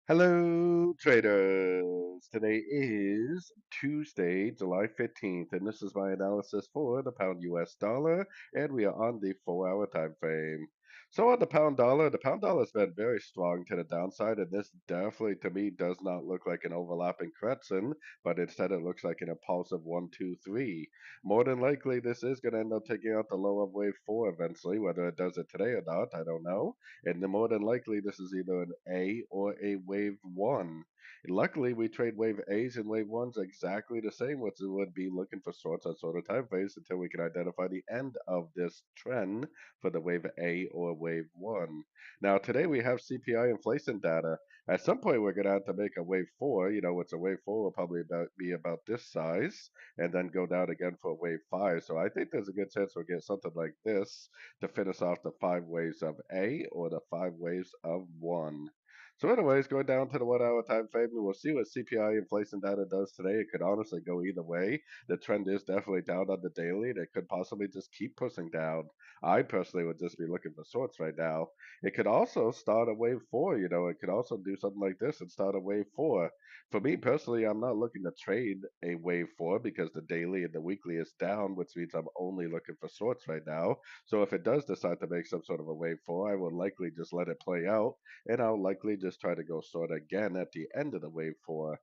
Hello, traders. Today is Tuesday, July 15th, and this is my analysis for the pound US dollar, and we are on the 4-hour time frame. So on the pound dollar has been very strong to the downside, and this definitely to me does not look like an overlapping crescent, but instead it looks like an impulsive 1, 2, 3. More than likely, this is going to end up taking out the low of wave 4 eventually. Whether it does it today or not, I don't know. And more than likely, this is either an A or a wave one. Luckily, we trade wave A's and wave ones exactly the same, which would be looking for shorts on shorter time frames until we can identify the end of this trend for the wave A or wave one. Now, today we have CPI inflation data. At some point, we're going to have to make a wave four. Which a wave four will probably be about this size, and then go down again for wave five. So I think there's a good chance we'll get something like this to finish off the 5 waves of A or the 5 waves of 1. So anyways, going down to the 1 hour time frame, we will see what CPI inflation data does today. It could honestly go either way. The trend is definitely down on the daily, and it could possibly just keep pushing down. I personally would just be looking for shorts right now. It could also start a wave four, it could also do something like this and start a wave four. For me personally, I'm not looking to trade a wave four because the daily and the weekly is down, which means I'm only looking for shorts right now. So if it does decide to make some sort of a wave four, I will likely just let it play out, and I'll likely just try to go short again at the end of the wave four.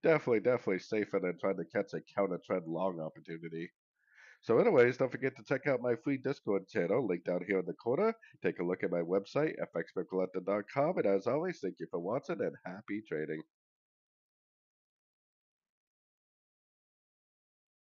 Definitely safer than trying to catch a counter trend long opportunity. So anyways, don't forget to check out my free Discord channel, linked down here in the corner. Take a look at my website, fxpipcollector.com, and as always, thank you for watching and happy trading.